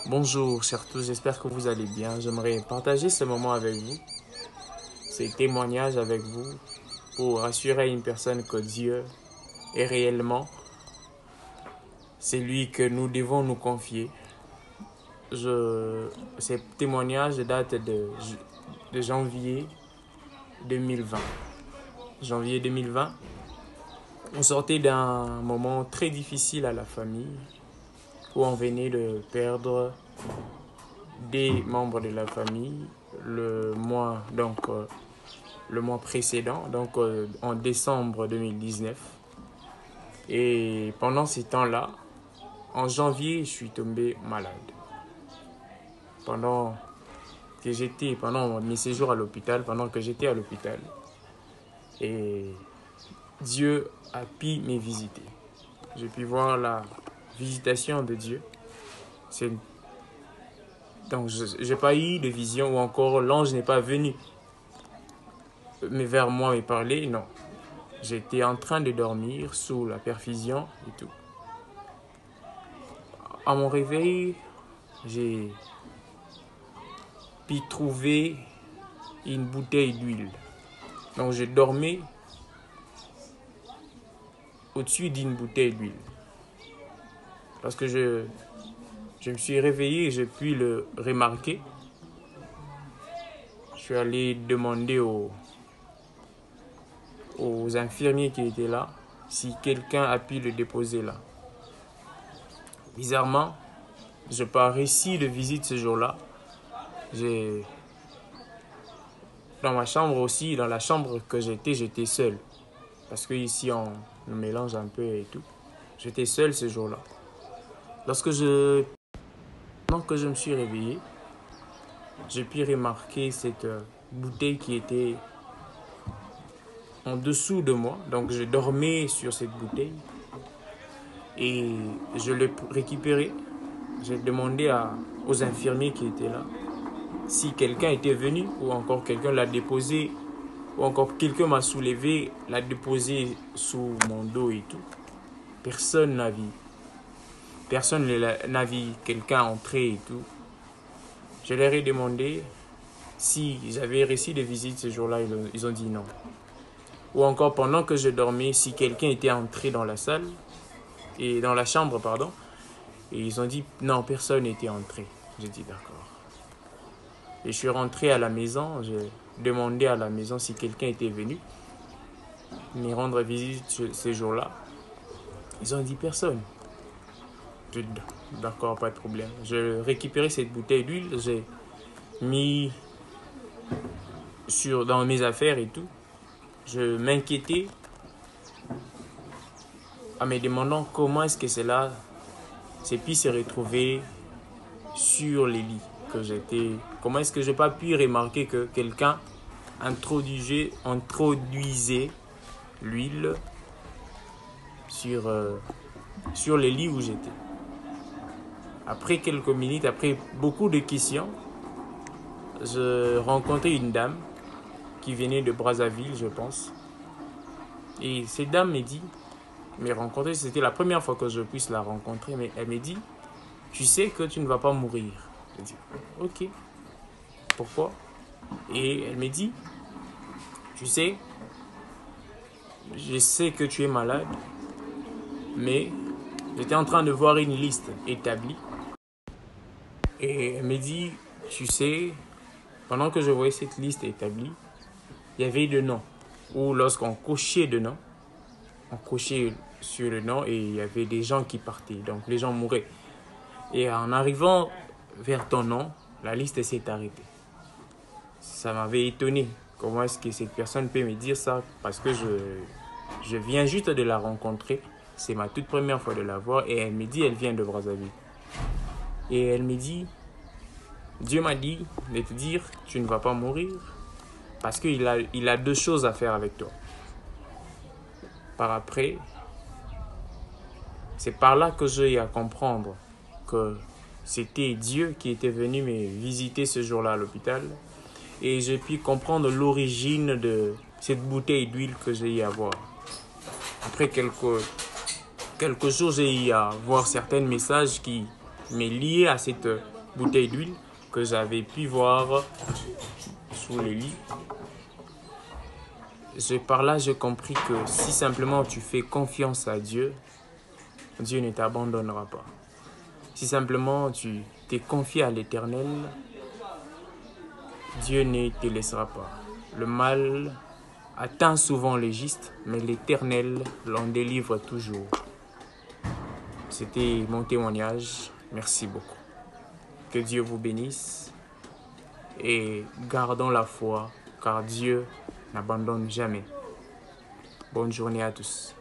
Bonjour, chers tous, j'espère que vous allez bien. J'aimerais partager ce moment avec vous, ces témoignages avec vous, pour assurer à une personne que Dieu est réellement celui que nous devons nous confier. Ces témoignages datent de janvier 2020. Janvier 2020, on sortait d'un moment très difficile à la famille, où on venait de perdre des membres de la famille le mois précédent, en décembre 2019. Et pendant ces temps-là, en janvier, je suis tombé malade. Pendant mes séjours à l'hôpital, pendant que j'étais à l'hôpital, et Dieu a pu me visiter. J'ai pu voir la visitation de Dieu. Donc, je n'ai pas eu de vision ou encore l'ange n'est pas venu vers moi me parler, non. J'étais en train de dormir sous la perfusion et tout. À mon réveil, j'ai pu trouver une bouteille d'huile. Donc, je dormais au-dessus d'une bouteille d'huile. Parce que je me suis réveillé et j'ai pu le remarquer. Je suis allé demander aux infirmiers qui étaient là si quelqu'un a pu le déposer là. Bizarrement, je n'ai pas réussi de visite ce jour-là. Dans ma chambre aussi, dans la chambre que j'étais seul. Parce qu'ici, on mélange un peu et tout. J'étais seul ce jour-là. Pendant que je me suis réveillé, j'ai pu remarquer cette bouteille qui était en dessous de moi. Donc, je dormais sur cette bouteille. Et je l'ai récupérée. J'ai demandé aux infirmiers qui étaient là si quelqu'un était venu ou encore quelqu'un l'a déposé ou encore quelqu'un m'a soulevé, l'a déposé sous mon dos et tout. Personne n'a vu quelqu'un entrer et tout. Je leur ai demandé si j'avais reçu de visite ce jour-là. Ils ont dit non. Ou encore pendant que je dormais, si quelqu'un était entré dans la salle, et dans la chambre, pardon, et ils ont dit non, personne n'était entré. J'ai dit d'accord. Et je suis rentré à la maison, j'ai demandé à la maison si quelqu'un était venu me rendre visite ce jour-là. Ils ont dit personne. J'ai dit d'accord, pas de problème. J'ai récupéré cette bouteille d'huile, j'ai mis dans mes affaires et tout. Je m'inquiétais en me demandant comment est-ce que cela s'est pu se retrouver sur les lits que j'étais. Comment est-ce que je n'ai pas pu remarquer que quelqu'un introduisait l'huile sur les lits où j'étais. Après quelques minutes, après beaucoup de questions, je rencontrais une dame qui venait de Brazzaville, je pense. Et cette dame c'était la première fois que je puisse la rencontrer, mais elle me dit, tu sais que tu ne vas pas mourir. Je dis, ok, pourquoi? Et elle me dit, tu sais, je sais que tu es malade, mais j'étais en train de voir une liste établie. Et elle me dit, tu sais, pendant que je voyais cette liste établie, il y avait des noms. Ou lorsqu'on cochait des noms, on cochait sur le nom et il y avait des gens qui partaient. Donc les gens mouraient. Et en arrivant vers ton nom, la liste s'est arrêtée. Ça m'avait étonné. Comment est-ce que cette personne peut me dire ça? Parce que je viens juste de la rencontrer. C'est ma toute première fois de la voir. Et elle me dit, elle vient de Brazzaville. Et elle me dit, Dieu m'a dit de te dire, tu ne vas pas mourir. Parce qu'il a deux choses à faire avec toi. Par après, c'est par là que j'ai à comprendre que c'était Dieu qui était venu me visiter ce jour-là à l'hôpital. Et j'ai pu comprendre l'origine de cette bouteille d'huile que j'ai eu à voir. Après quelques jours, j'ai eu à voir certains messages qui me liaient à cette bouteille d'huile que j'avais pu voir sous le lit. Par là, j'ai compris que si simplement tu fais confiance à Dieu, Dieu ne t'abandonnera pas. Si simplement tu t'es confié à l'Éternel, Dieu ne te laissera pas. Le mal atteint souvent les justes, mais l'Éternel l'en délivre toujours. C'était mon témoignage. Merci beaucoup. Que Dieu vous bénisse et gardons la foi, car Dieu n'abandonne jamais. Bonne journée à tous.